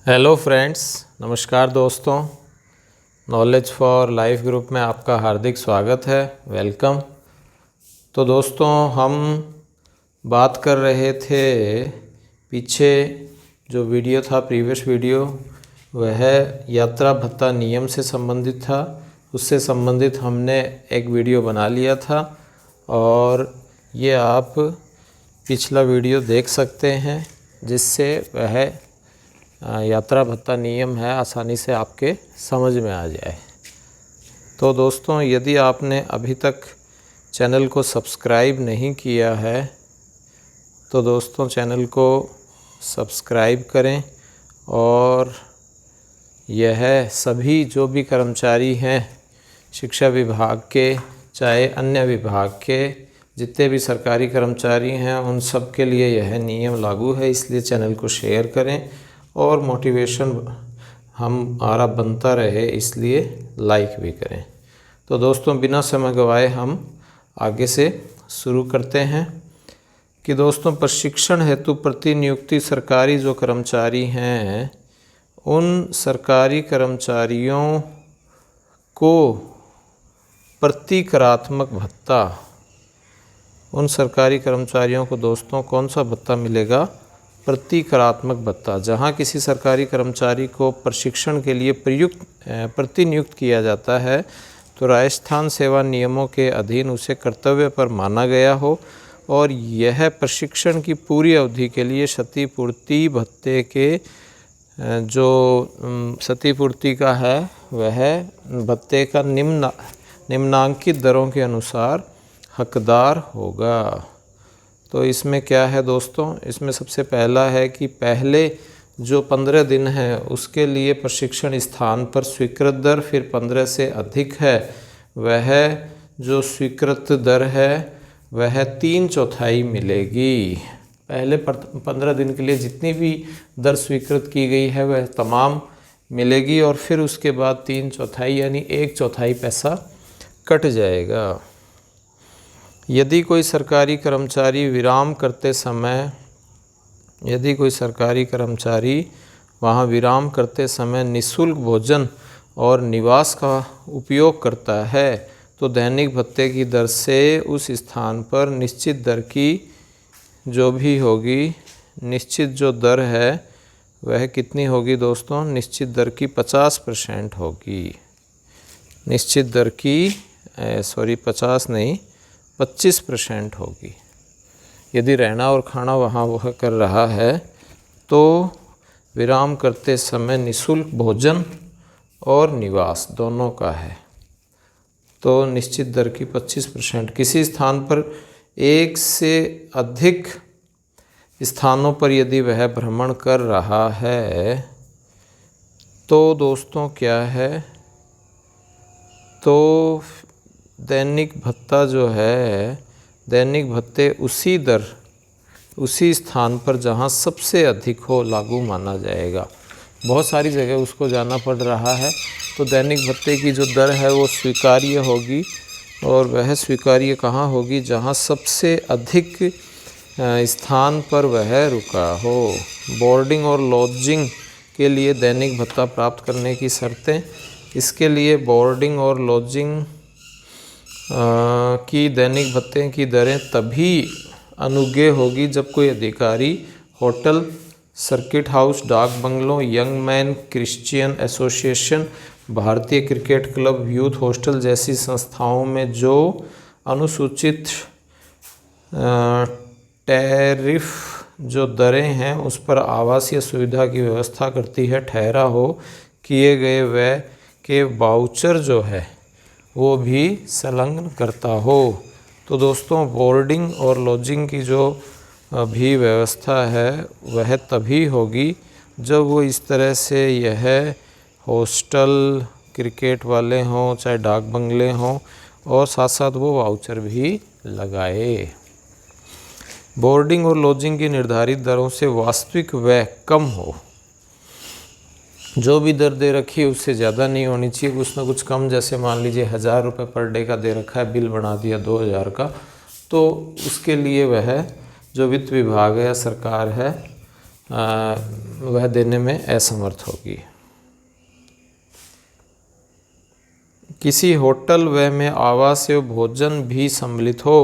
Hello friends, नमस्कार दोस्तों। Knowledge for life group में आपका हार्दिक स्वागत है, वेलकम। तो दोस्तों, हम बात कर रहे थे पीछे जो वीडियो था, प्रीवियस वीडियो, वह यात्रा भत्ता नियम से संबंधित था। उससे संबंधित हमने एक वीडियो बना लिया था और ये आप पिछला वीडियो देख सकते हैं, जिससे वह यात्रा भत्ता नियम है आसानी से आपके समझ में आ जाए। तो दोस्तों, यदि आपने अभी तक चैनल को सब्सक्राइब नहीं किया है तो दोस्तों चैनल को सब्सक्राइब करें और यह सभी जो भी कर्मचारी हैं शिक्षा विभाग के, चाहे अन्य विभाग के, जितने भी सरकारी कर्मचारी हैं, उन सब के लिए यह नियम लागू है। इसलिए चैनल को शेयर करें और मोटिवेशन हमारा बनता रहे, इसलिए लाइक भी करें। तो दोस्तों, बिना समय गवाए हम आगे से शुरू करते हैं कि दोस्तों, प्रशिक्षण हेतु प्रतिनियुक्ति सरकारी जो कर्मचारी हैं, उन सरकारी कर्मचारियों को प्रतीकात्मक भत्ता, उन सरकारी कर्मचारियों को दोस्तों कौन सा भत्ता मिलेगा? प्रतीकात्मक भत्ता। जहां किसी सरकारी कर्मचारी को प्रशिक्षण के लिए प्रतिनियुक्त किया जाता है तो राजस्थान सेवा नियमों के अधीन उसे कर्तव्य पर माना गया हो और यह प्रशिक्षण की पूरी अवधि के लिए क्षतिपूर्ति भत्ते के जो क्षतिपूर्ति का है वह भत्ते का निम्नांकित दरों के अनुसार हकदार होगा। तो इसमें क्या है दोस्तों? इसमें सबसे पहला है कि पहले जो 15 दिन है उसके लिए प्रशिक्षण स्थान पर स्वीकृत दर, फिर 15 से अधिक है वह जो स्वीकृत दर है वह 3/4 मिलेगी। पहले 15 दिन के लिए जितनी भी दर स्वीकृत की गई है वह तमाम मिलेगी और फिर उसके बाद 3/4 यानी 1/4 पैसा कट जाएगा। यदि कोई सरकारी कर्मचारी वहाँ विराम करते समय निःशुल्क भोजन और निवास का उपयोग करता है तो दैनिक भत्ते की दर से उस स्थान पर निश्चित दर की जो भी होगी, निश्चित जो दर है वह कितनी होगी दोस्तों? निश्चित दर की 50% होगी। निश्चित दर की 25% होगी। यदि रहना और खाना वहाँ वह कर रहा है तो विराम करते समय निःशुल्क भोजन और निवास दोनों का है तो निश्चित दर की 25%। किसी स्थान पर एक से अधिक स्थानों पर यदि वह भ्रमण कर रहा है तो दोस्तों क्या है, तो दैनिक भत्ता जो है, दैनिक भत्ते उसी स्थान पर जहां सबसे अधिक हो लागू माना जाएगा। बहुत सारी जगह उसको जाना पड़ रहा है तो दैनिक भत्ते की जो दर है वो स्वीकार्य होगी और वह स्वीकार्य कहाँ होगी? जहां सबसे अधिक स्थान पर वह रुका हो। बोर्डिंग और लॉजिंग के लिए दैनिक भत्ता प्राप्त करने की शर्तें। इसके लिए बोर्डिंग और लॉजिंग की दैनिक भत्ते की दरें तभी अनुज्ञेय होगी जब कोई अधिकारी होटल, सर्किट हाउस, डाक बंगलों, यंग मैन क्रिश्चियन एसोसिएशन, भारतीय क्रिकेट क्लब, यूथ हॉस्टल जैसी संस्थाओं में जो अनुसूचित टैरिफ जो दरें हैं उस पर आवासीय सुविधा की व्यवस्था करती है, ठहरा हो किए गए व्यय के वाउचर जो है वो भी संलग्न करता हो। तो दोस्तों, बोर्डिंग और लॉजिंग की जो भी व्यवस्था है वह तभी होगी जब वो इस तरह से यह हॉस्टल, क्रिकेट वाले हों, चाहे डाक बंगले हों और साथ साथ वो वाउचर भी लगाए। बोर्डिंग और लॉजिंग की निर्धारित दरों से वास्तविक व्यय कम हो। जो भी दर दे रखी है उससे ज़्यादा नहीं होनी चाहिए, कुछ ना कुछ कम। जैसे मान लीजिए 1000 रुपये पर डे का दे रखा है, बिल बना दिया 2000 का, तो उसके लिए वह जो वित्त विभाग है या सरकार है वह देने में असमर्थ होगी। किसी होटल व में आवास एवं भोजन भी सम्मिलित हो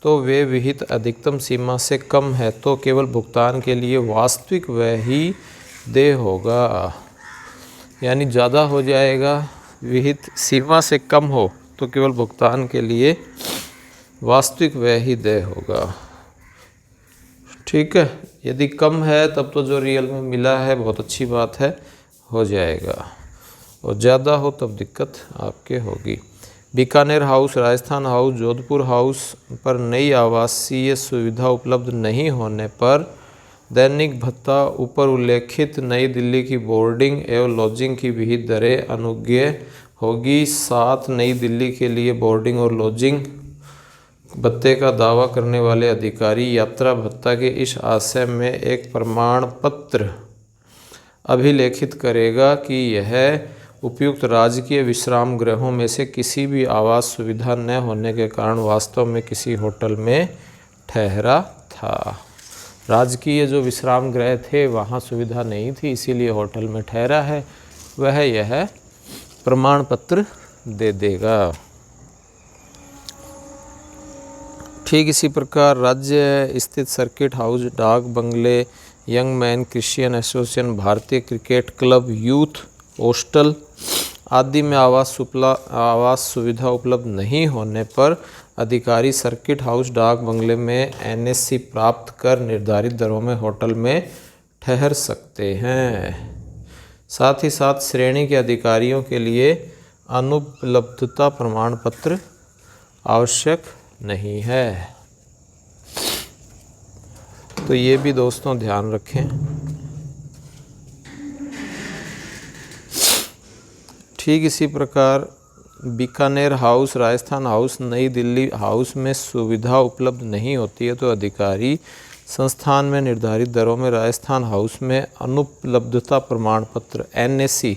तो वे विहित अधिकतम सीमा से कम है तो केवल भुगतान के लिए वास्तविक व्यय ही देय होगा। यानी ज़्यादा हो जाएगा, विहित सीमा से कम हो तो केवल भुगतान के लिए वास्तविक व्यय ही देय होगा। ठीक है, यदि कम है तब तो जो रियल में मिला है बहुत अच्छी बात है, हो जाएगा, और ज़्यादा हो तब दिक्कत आपके होगी। Bikaner house, Rajasthan house, Jodhpur house पर नई आवासीय सुविधा उपलब्ध नहीं होने पर दैनिक भत्ता ऊपर उल्लेखित नई दिल्ली की बोर्डिंग एवं लॉजिंग की विहित दरें अनुज्ञेय होगी। साथ नई दिल्ली के लिए बोर्डिंग और लॉजिंग भत्ते का दावा करने वाले अधिकारी यात्रा भत्ता के इस आशय में एक प्रमाण पत्र अभिलेखित करेगा कि यह उपयुक्त राजकीय विश्राम गृहों में से किसी भी आवास सुविधा न होने के कारण वास्तव में किसी होटल में ठहरा था। राजकीय जो विश्राम गृह थे वहाँ सुविधा नहीं थी, इसीलिए होटल में ठहरा है, वह यह प्रमाण पत्र दे देगा। ठीक इसी प्रकार राज्य स्थित सर्किट हाउस, डाक बंगले, यंग मैन क्रिश्चियन एसोसिएशन, भारतीय क्रिकेट क्लब, यूथ हॉस्टल आदि में आवास सुविधा उपलब्ध नहीं होने पर अधिकारी सर्किट हाउस, डाक बंगले में एनएससी प्राप्त कर निर्धारित दरों में होटल में ठहर सकते हैं। साथ ही साथ श्रेणी के अधिकारियों के लिए अनुपलब्धता प्रमाण पत्र आवश्यक नहीं है। तो ये भी दोस्तों ध्यान रखें। ठीक इसी प्रकार बीकानेर हाउस, राजस्थान हाउस, नई दिल्ली हाउस में सुविधा उपलब्ध नहीं होती है तो अधिकारी संस्थान में निर्धारित दरों में राजस्थान हाउस में अनुपलब्धता प्रमाण पत्र एनएसी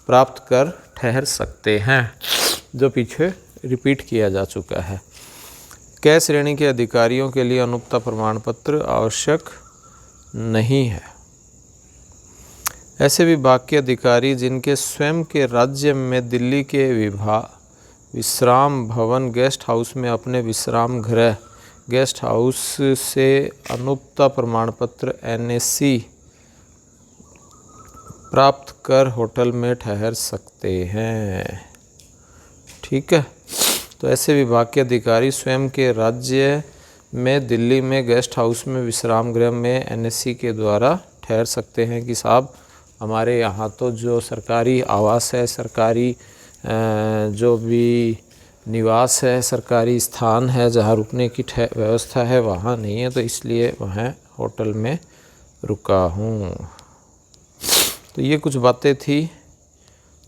प्राप्त कर ठहर सकते हैं, जो पीछे रिपीट किया जा चुका है। कै श्रेणी के अधिकारियों के लिए अनुपलब्धता प्रमाण पत्र आवश्यक नहीं है। ऐसे विभाग के अधिकारी जिनके स्वयं के राज्य में दिल्ली के विश्राम भवन गेस्ट हाउस में अपने विश्राम गृह गेस्ट हाउस से अनुपलब्धता प्रमाण पत्र एनएसी प्राप्त कर होटल में ठहर सकते हैं। ठीक है, तो ऐसे विभाग के अधिकारी स्वयं के राज्य में दिल्ली में गेस्ट हाउस में विश्राम गृह में एनएससी के द्वारा ठहर सकते हैं कि साहब हमारे यहाँ तो जो सरकारी आवास है, सरकारी जो भी निवास है, सरकारी स्थान है जहाँ रुकने की व्यवस्था है वहाँ नहीं है, तो इसलिए वहाँ होटल में रुका हूँ। तो ये कुछ बातें थी।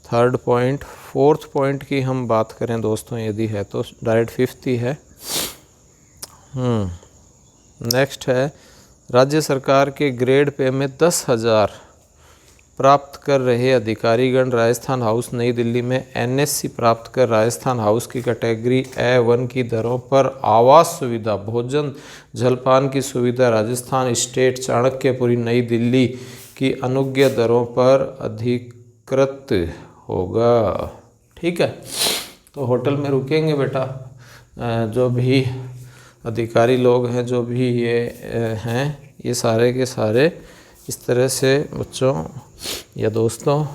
थर्ड पॉइंट, फोर्थ पॉइंट की हम बात करें दोस्तों, यदि है तो डायरेक्ट फिफ्थ ही है। नेक्स्ट है राज्य सरकार के ग्रेड पे में 10,000 प्राप्त कर रहे अधिकारीगण राजस्थान हाउस नई दिल्ली में एनएससी प्राप्त कर राजस्थान हाउस की कैटेगरी A1 की दरों पर आवास सुविधा, भोजन, जलपान की सुविधा राजस्थान स्टेट चाणक्यपुरी नई दिल्ली की अनुज्ञेय दरों पर अधिकृत होगा। ठीक है, तो होटल में रुकेंगे बेटा जो भी अधिकारी लोग हैं, जो भी ये हैं, ये सारे के सारे इस तरह से बच्चों या दोस्तों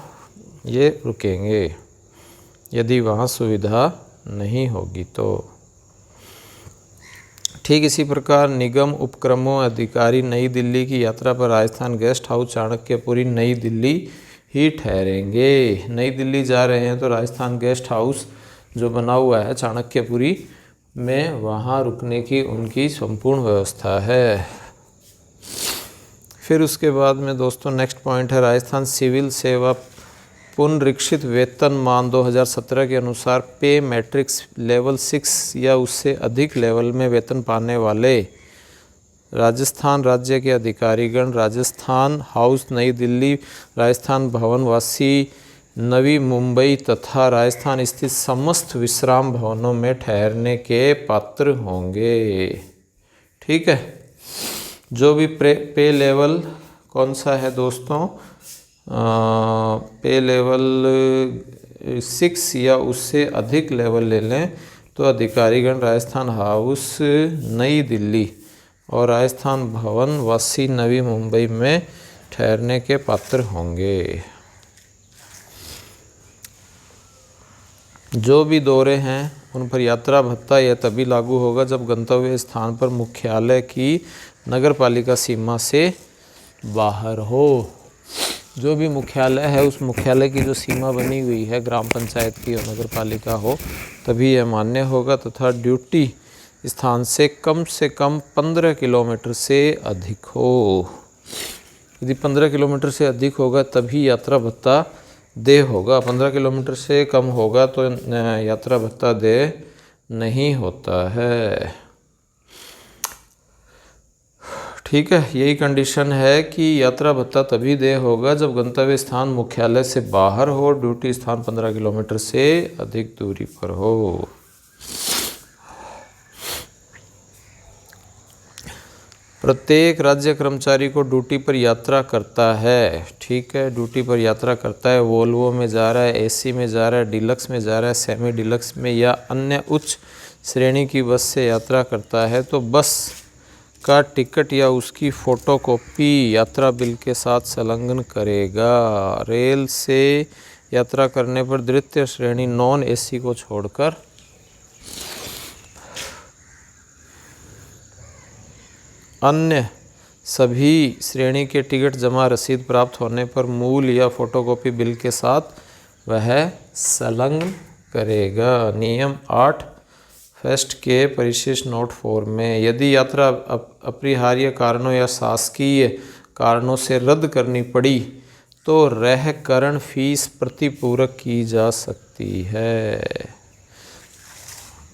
ये रुकेंगे यदि वहाँ सुविधा नहीं होगी तो। ठीक इसी प्रकार निगम उपक्रमों अधिकारी नई दिल्ली की यात्रा पर राजस्थान गेस्ट हाउस चाणक्यपुरी नई दिल्ली ही ठहरेंगे। नई दिल्ली जा रहे हैं तो राजस्थान गेस्ट हाउस जो बना हुआ है चाणक्यपुरी में, वहाँ रुकने की उनकी संपूर्ण व्यवस्था है। फिर उसके बाद में दोस्तों नेक्स्ट पॉइंट है राजस्थान सिविल सेवा पुनरीक्षित वेतनमान 2017 के अनुसार पे मैट्रिक्स लेवल 6 या उससे अधिक लेवल में वेतन पाने वाले राजस्थान राज्य के अधिकारीगण राजस्थान हाउस नई दिल्ली, राजस्थान भवनवासी नवी मुंबई तथा राजस्थान स्थित समस्त विश्राम भवनों में ठहरने के पात्र होंगे। ठीक है, जो भी पे लेवल कौन सा है दोस्तों? पे लेवल 6 या उससे अधिक लेवल ले लें तो अधिकारीगण राजस्थान हाउस नई दिल्ली और राजस्थान भवन वासी नवी मुंबई में ठहरने के पात्र होंगे। जो भी दौरे हैं उन पर यात्रा भत्ता यह तभी लागू होगा जब गंतव्य स्थान पर मुख्यालय की नगरपालिका सीमा से बाहर हो। जो भी मुख्यालय है उस मुख्यालय की जो सीमा बनी हुई है ग्राम पंचायत की और नगरपालिका हो तभी यह मान्य होगा, तथा ड्यूटी स्थान से कम 15 किलोमीटर से अधिक हो। यदि 15 किलोमीटर से अधिक होगा तभी यात्रा भत्ता देय होगा। 15 किलोमीटर से कम होगा तो यात्रा भत्ता देय नहीं होता है। ठीक है, यही कंडीशन है कि यात्रा भत्ता तभी देय होगा जब गंतव्य स्थान मुख्यालय से बाहर हो, ड्यूटी स्थान 15 किलोमीटर से अधिक दूरी पर हो। प्रत्येक राज्य कर्मचारी को ड्यूटी पर यात्रा करता है, ठीक है, ड्यूटी पर यात्रा करता है, वोल्वो में जा रहा है, एसी में जा रहा है, डीलक्स में जा रहा है, सेमी डीलक्स में या अन्य उच्च श्रेणी की बस से यात्रा करता है तो बस का टिकट या उसकी फ़ोटोकॉपी यात्रा बिल के साथ संलग्न करेगा। रेल से यात्रा करने पर द्वितीय श्रेणी नॉन एसी को छोड़कर अन्य सभी श्रेणी के टिकट जमा रसीद प्राप्त होने पर मूल या फोटोकॉपी बिल के साथ वह संलग्न करेगा। नियम 8 फर्स्ट के परिशिष्ट नोट 4 में यदि यात्रा अपरिहार्य कारणों या शासकीय कारणों से रद्द करनी पड़ी तो रहकरण फीस प्रतिपूरक की जा सकती है।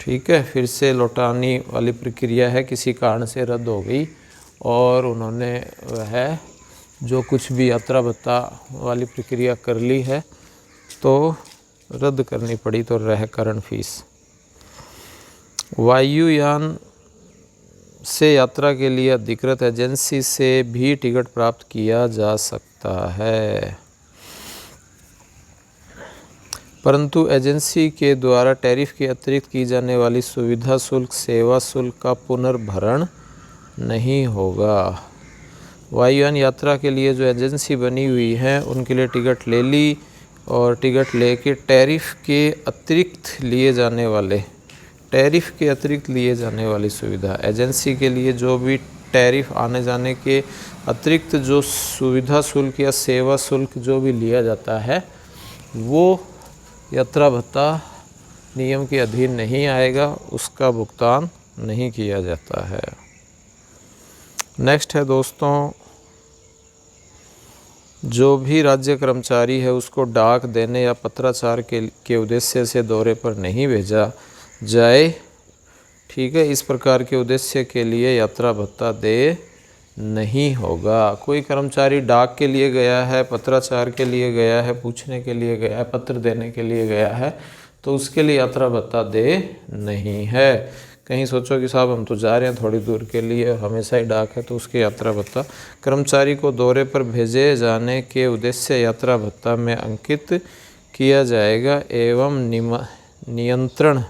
ठीक है, फिर से लौटाने वाली प्रक्रिया है, किसी कारण से रद्द हो गई और उन्होंने वह जो कुछ भी यात्रा भत्ता वाली प्रक्रिया कर ली है तो रद्द करनी पड़ी तो रहकरण फीस। वायुयान से यात्रा के लिए अधिकृत एजेंसी से भी टिकट प्राप्त किया जा सकता है, परंतु एजेंसी के द्वारा टैरिफ के अतिरिक्त की जाने वाली सुविधा शुल्क सेवा शुल्क का पुनर्भरण नहीं होगा। वायुयान यात्रा के लिए जो एजेंसी बनी हुई है उनके लिए टिकट ले ली और टिकट लेके टैरिफ के अतिरिक्त लिए जाने वाली सुविधा, एजेंसी के लिए जो भी टैरिफ आने जाने के अतिरिक्त जो सुविधा शुल्क या सेवा शुल्क जो भी लिया जाता है वो यात्रा भत्ता नियम के अधीन नहीं आएगा, उसका भुगतान नहीं किया जाता है। नेक्स्ट है दोस्तों, जो भी राज्य कर्मचारी है उसको डाक देने या पत्राचार के उद्देश्य से दौरे पर नहीं भेजा जाए, ठीक है, इस प्रकार के उद्देश्य के लिए यात्रा भत्ता देय नहीं होगा। कोई कर्मचारी डाक के लिए गया है, पत्राचार के लिए गया है, पूछने के लिए गया है, पत्र देने के लिए गया है तो उसके लिए यात्रा भत्ता देय नहीं है। कहीं सोचो कि साहब हम तो जा रहे हैं थोड़ी दूर के लिए, हमेशा ही डाक है तो उसके यात्रा भत्ता, कर्मचारी को दौरे पर भेजे जाने के उद्देश्य यात्रा भत्ता में अंकित किया जाएगा एवं नियंत्रण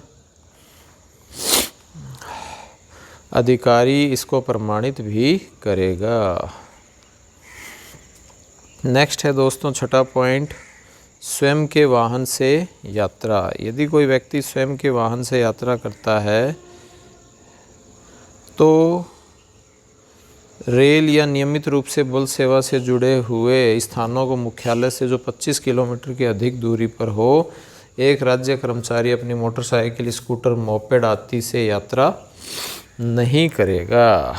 अधिकारी इसको प्रमाणित भी करेगा। नेक्स्ट है दोस्तों छठा पॉइंट, स्वयं के वाहन से यात्रा। यदि कोई व्यक्ति स्वयं के वाहन से यात्रा करता है तो रेल या नियमित रूप से बल सेवा से जुड़े हुए स्थानों को मुख्यालय से जो 25 किलोमीटर की अधिक दूरी पर हो, एक राज्य कर्मचारी अपनी मोटरसाइकिल, स्कूटर, मोपेड आदि से यात्रा नहीं करेगा।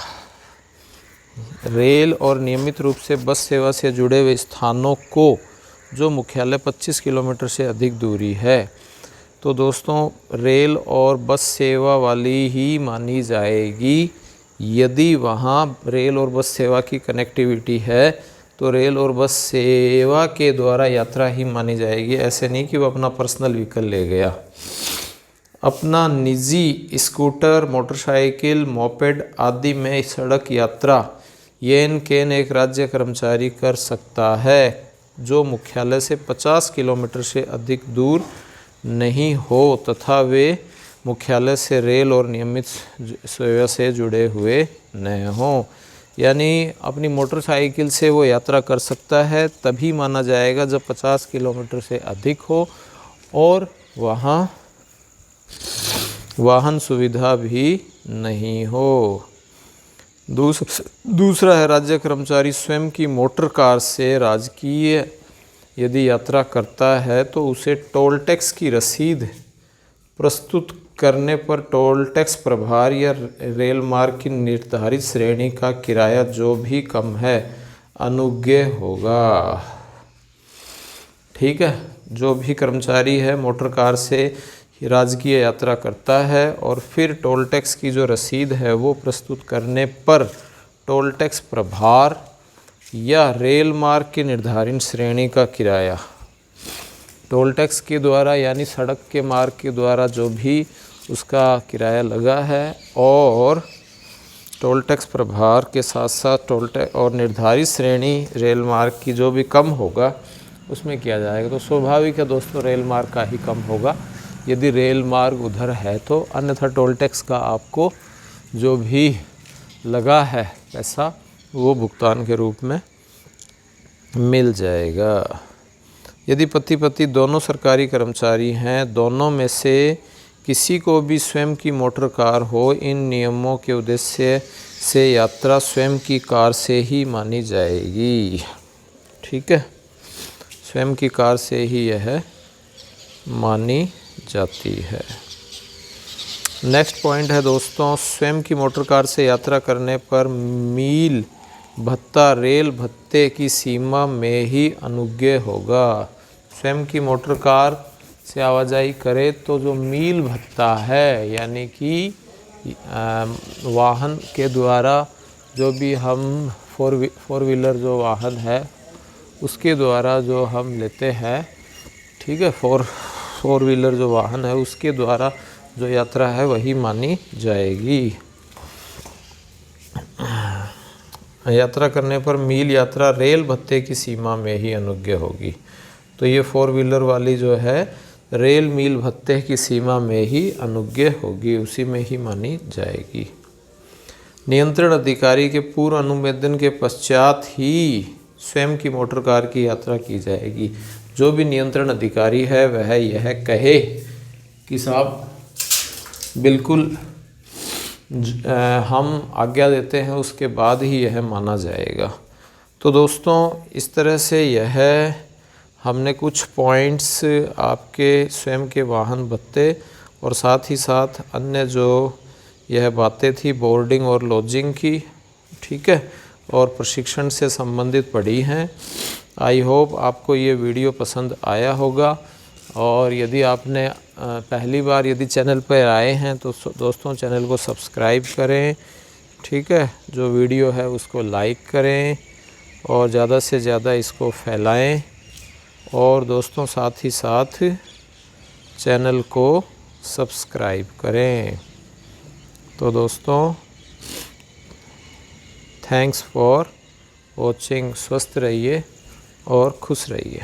रेल और नियमित रूप से बस सेवा से जुड़े हुए स्थानों को जो मुख्यालय 25 किलोमीटर से अधिक दूरी है तो दोस्तों रेल और बस सेवा वाली ही मानी जाएगी। यदि वहाँ रेल और बस सेवा की कनेक्टिविटी है तो रेल और बस सेवा के द्वारा यात्रा ही मानी जाएगी। ऐसे नहीं कि वो अपना पर्सनल व्हीकल ले गया, अपना निजी स्कूटर, मोटरसाइकिल, मोपेड आदि में सड़क यात्रा येन केन एक राज्य कर्मचारी कर सकता है जो मुख्यालय से 50 किलोमीटर से अधिक दूर नहीं हो तथा वे मुख्यालय से रेल और नियमित सेवा से जुड़े हुए न हों। यानी अपनी मोटरसाइकिल से वो यात्रा कर सकता है तभी माना जाएगा जब 50 किलोमीटर से अधिक हो और वहाँ वाहन सुविधा भी नहीं हो। दूसरा है राज्य कर्मचारी स्वयं की मोटर कार से राजकीय यदि यात्रा करता है तो उसे टोल टैक्स की रसीद प्रस्तुत करने पर टोल टैक्स प्रभार या रेल मार्ग की निर्धारित श्रेणी का किराया जो भी कम है अनुज्ञेय होगा। ठीक है, जो भी कर्मचारी है मोटर कार से राजकीय यात्रा करता है और फिर टोल टैक्स की जो रसीद है वो प्रस्तुत करने पर टोल टैक्स प्रभार या रेल मार्ग की निर्धारित श्रेणी का किराया, टोल टैक्स के द्वारा यानी सड़क के मार्ग के द्वारा जो भी उसका किराया लगा है और टोल टैक्स प्रभार के साथ साथ टोल टैक्स और निर्धारित श्रेणी रेल मार्ग की जो भी कम होगा उसमें किया जाएगा। तो स्वाभाविक है दोस्तों रेल मार्ग का ही कम होगा यदि रेल मार्ग उधर है तो, अन्यथा टोल टैक्स का आपको जो भी लगा है पैसा वो भुगतान के रूप में मिल जाएगा। यदि पति पत्नी दोनों सरकारी कर्मचारी हैं, दोनों में से किसी को भी स्वयं की मोटर कार हो, इन नियमों के उद्देश्य से यात्रा स्वयं की कार से ही मानी जाएगी। ठीक है, स्वयं की कार से ही यह मानी जाती है। नेक्स्ट पॉइंट है दोस्तों, स्वयं की मोटर कार से यात्रा करने पर मील भत्ता रेल भत्ते की सीमा में ही अनुज्ञेय होगा। स्वयं की मोटर कार से आवाजाही करे तो जो मील भत्ता है यानी कि वाहन के द्वारा जो भी हम फोर व्हीलर जो वाहन है उसके द्वारा जो हम लेते हैं, ठीक है, फोर व्हीलर जो वाहन है उसके द्वारा जो यात्रा है वही मानी जाएगी। यात्रा करने पर मील यात्रा रेल भत्ते की सीमा में ही अनुज्ञेय होगी। तो ये फोर व्हीलर वाली जो है रेल मील भत्ते की सीमा में ही अनुज्ञेय होगी, उसी में ही मानी जाएगी। नियंत्रण अधिकारी के पूर्व अनुमोदन के पश्चात ही स्वयं की मोटर कार की यात्रा की जाएगी। जो भी नियंत्रण अधिकारी है वह यह कहे कि साहब बिल्कुल हम आज्ञा देते हैं, उसके बाद ही यह माना जाएगा। तो दोस्तों इस तरह से यह हमने कुछ पॉइंट्स आपके स्वयं के वाहन भत्ते और साथ ही साथ अन्य जो यह बातें थी बोर्डिंग और लॉजिंग की, ठीक है, और प्रशिक्षण से संबंधित पढ़ी हैं। आई होप आपको ये वीडियो पसंद आया होगा और यदि आपने पहली बार यदि चैनल पर आए हैं तो दोस्तों चैनल को सब्सक्राइब करें, ठीक है, जो वीडियो है उसको लाइक करें और ज़्यादा से ज़्यादा इसको फैलाएं और दोस्तों साथ ही साथ चैनल को सब्सक्राइब करें। तो दोस्तों थैंक्स फॉर वॉचिंग। स्वस्थ रहिए और खुश रहिए।